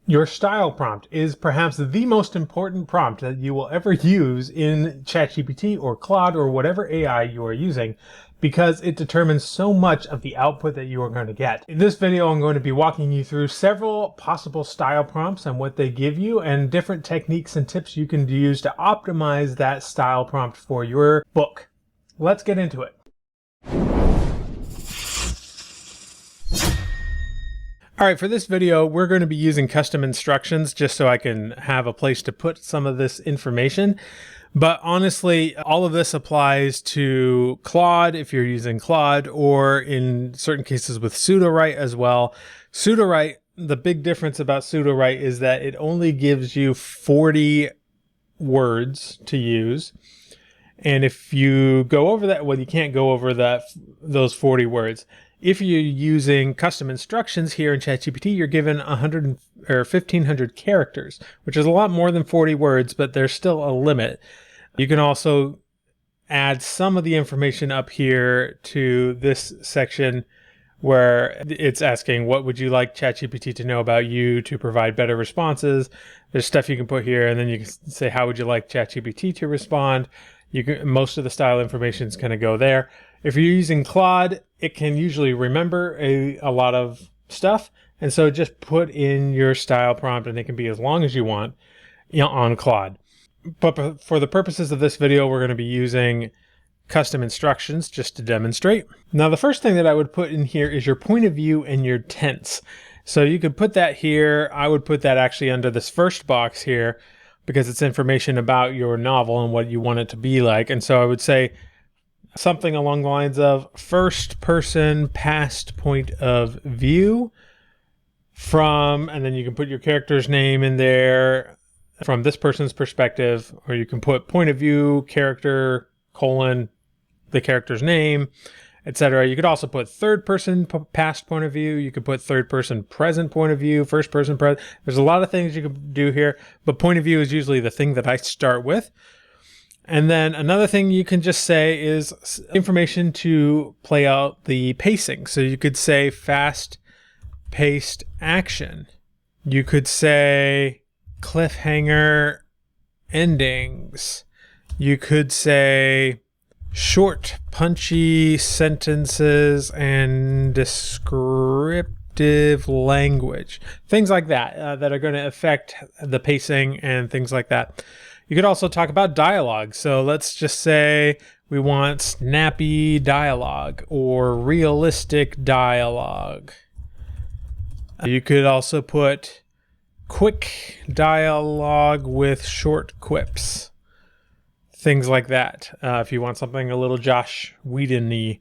Your style prompt is perhaps the most important prompt that you will ever use in ChatGPT or Claude or whatever AI you are using, because it determines so much of the output that you are going to get. In this video, I'm going to be walking you through several possible style prompts and what they give you, and different techniques and tips you can use to optimize that style prompt for your book. Let's get into it. All right, for this video, we're going to be using custom instructions just so I can have a place to put some of this information. But honestly, all of this applies to Claude if you're using Claude, or in certain cases with Sudowrite as well. Sudowrite, the big difference about Sudowrite is that it only gives you 40 words to use. And if you go over that, well, you can't go over those 40 words. If you're using custom instructions here in ChatGPT, you're given 100 or 1,500 characters, which is a lot more than 40 words, but there's still a limit. You can also add some of the information up here to this section where it's asking, what would you like ChatGPT to know about you to provide better responses? There's stuff you can put here, and then you can say, how would you like ChatGPT to respond? Most of the style information is going to go there. If you're using Claude, it can usually remember a lot of stuff. And so just put in your style prompt, and it can be as long as you want, on Claude. But for the purposes of this video, we're going to be using custom instructions just to demonstrate. Now, the first thing that I would put in here is your point of view and your tense. So you could put that here. I would put that actually under this first box here, because it's information about your novel and what you want it to be like. And so I would say something along the lines of first person past point of view from, and then you can put your character's name in there from this person's perspective, or you can put point of view, character, colon, the character's name, etc. You could also put third person past point of view. You could put third person present point of view, first person present. There's a lot of things you could do here, but point of view is usually the thing that I start with. And then another thing you can just say is information to play out the pacing. So you could say fast paced action. You could say cliffhanger endings. You could say short, punchy sentences and descriptive language. Things like that, that are going to affect the pacing and things like that. You could also talk about dialogue. So let's just say we want snappy dialogue or realistic dialogue. You could also put quick dialogue with short quips. Things like that. If you want something a little Josh Whedon-y,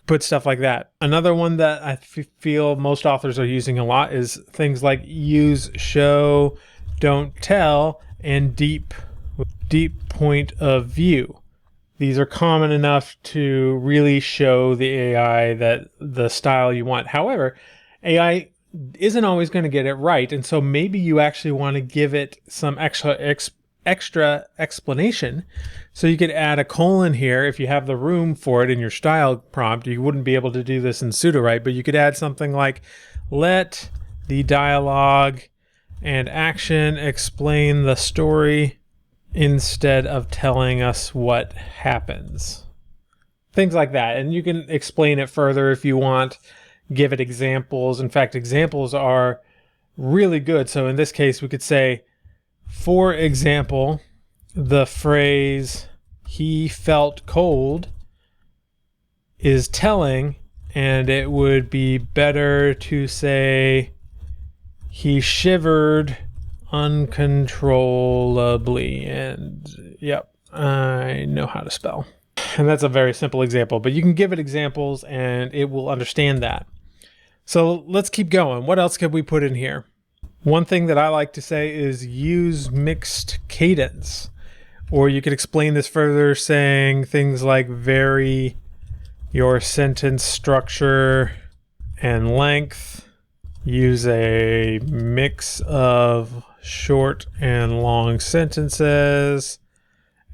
put stuff like that. Another one that I feel most authors are using a lot is things like use, show, don't tell, and deep point of view. These are common enough to really show the AI that the style you want. However, AI isn't always going to get it right, and so maybe you actually want to give it some extra explanation. So you could add a colon here if you have the room for it in your style prompt. You wouldn't be able to do this in Sudowrite, but you could add something like, let the dialogue and action explain the story instead of telling us what happens. Things like that. And you can explain it further if you want, give it examples. In fact, examples are really good. So in this case, we could say, for example, the phrase, he felt cold, is telling, and it would be better to say, he shivered uncontrollably. And yep, I know how to spell. And that's a very simple example, but you can give it examples and it will understand that. So let's keep going. What else could we put in here? One thing that I like to say is use mixed cadence. Or you could explain this further saying things like vary your sentence structure and length. Use a mix of short and long sentences,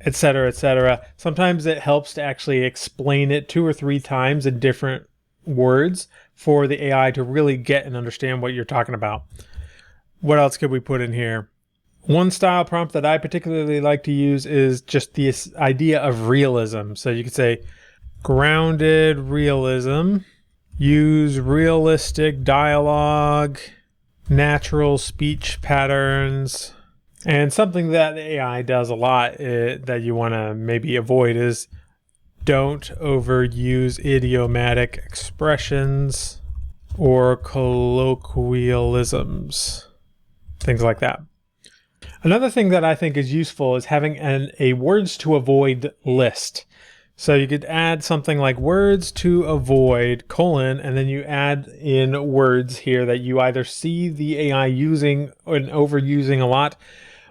etc., etc. Sometimes it helps to actually explain it 2 or 3 times in different words for the AI to really get and understand what you're talking about. What else could we put in here? One style prompt that I particularly like to use is just this idea of realism. So you could say grounded realism, use realistic dialogue, natural speech patterns. And something that AI does a lot that you want to maybe avoid is don't overuse idiomatic expressions or colloquialisms, things like that. Another thing that I think is useful is having a words to avoid list. So you could add something like words to avoid : and then you add in words here that you either see the AI using and overusing a lot,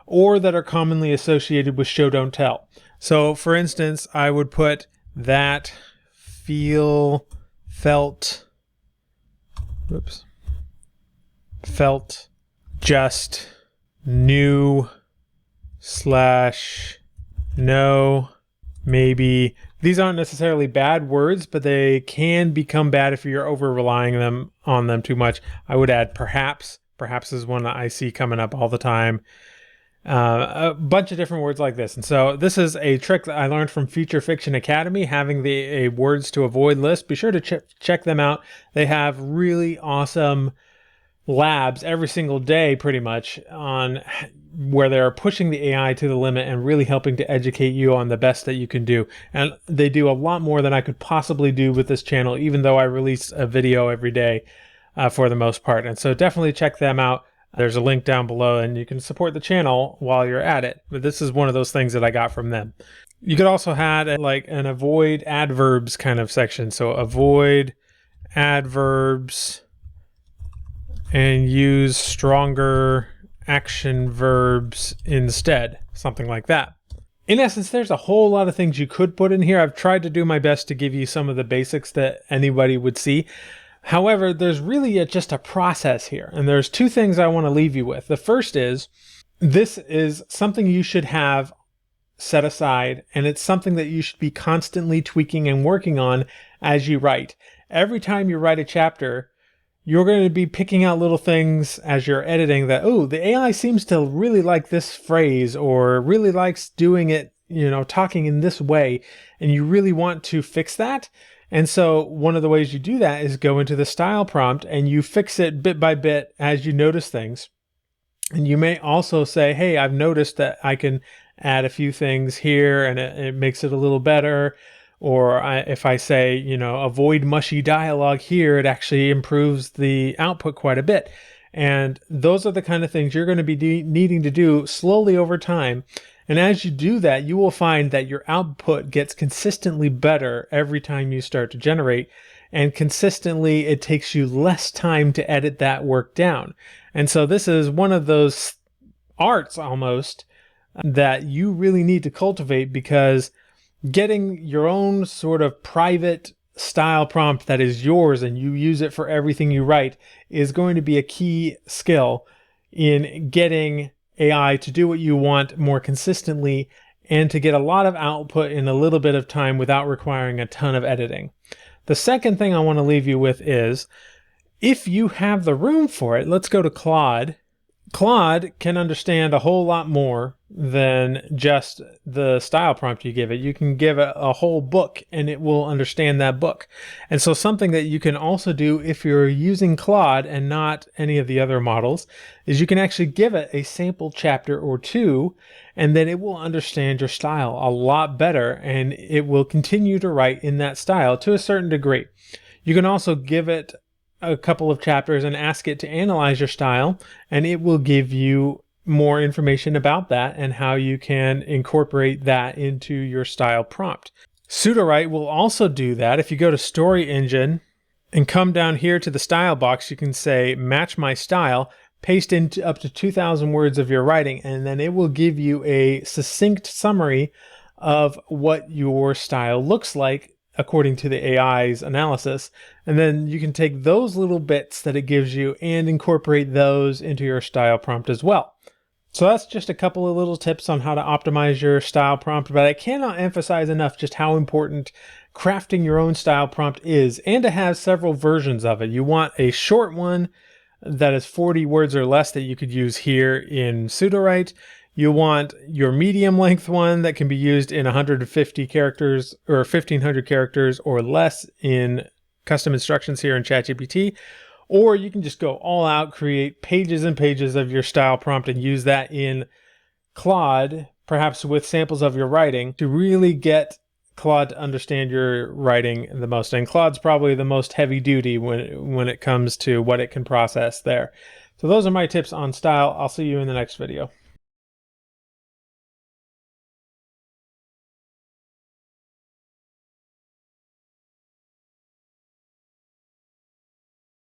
or that are commonly associated with show don't tell. So for instance, I would put that, felt, just, new, / no, maybe. These aren't necessarily bad words, but they can become bad if you're over relying on them too much. I would add perhaps. Perhaps is one that I see coming up all the time. A bunch of different words like this. And so this is a trick that I learned from Future Fiction Academy, having a words to avoid list. Be sure to check them out. They have really awesome labs every single day, pretty much, on where they're pushing the AI to the limit and really helping to educate you on the best that you can do. And they do a lot more than I could possibly do with this channel, even though I release a video every day for the most part. And so definitely check them out. There's a link down below, and you can support the channel while you're at it. But this is one of those things that I got from them. You could also add an avoid adverbs kind of section. So avoid adverbs and use stronger action verbs instead, something like that. In essence, there's a whole lot of things you could put in here. I've tried to do my best to give you some of the basics that anybody would see. However, there's really just a process here, and there's two things I want to leave you with. The first is, this is something you should have set aside, and it's something that you should be constantly tweaking and working on as you write. Every time you write a chapter, you're going to be picking out little things as you're editing that, oh, the AI seems to really like this phrase, or really likes doing it, talking in this way, and you really want to fix that. And so one of the ways you do that is go into the style prompt and you fix it bit by bit as you notice things. And you may also say, hey, I've noticed that I can add a few things here and it makes it a little better. Or if I say, avoid mushy dialogue here, it actually improves the output quite a bit. And those are the kind of things you're going to be needing to do slowly over time. And as you do that, you will find that your output gets consistently better every time you start to generate. And consistently, it takes you less time to edit that work down. And so this is one of those arts almost that you really need to cultivate, because getting your own sort of private style prompt that is yours and you use it for everything you write is going to be a key skill in getting AI to do what you want more consistently and to get a lot of output in a little bit of time without requiring a ton of editing. The second thing I want to leave you with is, if you have the room for it, let's go to Claude. Claude can understand a whole lot more than just the style prompt you give it. You can give it a whole book and it will understand that book. And so something that you can also do if you're using Claude and not any of the other models is you can actually give it a sample chapter or two, and then it will understand your style a lot better and it will continue to write in that style to a certain degree. You can also give it a couple of chapters and ask it to analyze your style, and it will give you more information about that and how you can incorporate that into your style prompt. Sudowrite will also do that. If you go to Story Engine and come down here to the style box, you can say match my style, paste in up to 2,000 words of your writing, and then it will give you a succinct summary of what your style looks like according to the AI's analysis. And then you can take those little bits that it gives you and incorporate those into your style prompt as well. So that's just a couple of little tips on how to optimize your style prompt, but I cannot emphasize enough just how important crafting your own style prompt is, and to have several versions of it. You want a short one that is 40 words or less that you could use here in pseudowrite. You want your medium length one that can be used in 150 characters or 1500 characters or less in custom instructions here in ChatGPT. Or you can just go all out, create pages and pages of your style prompt and use that in Claude, perhaps with samples of your writing, to really get Claude to understand your writing the most. And Claude's probably the most heavy duty when it comes to what it can process there. So those are my tips on style. I'll see you in the next video.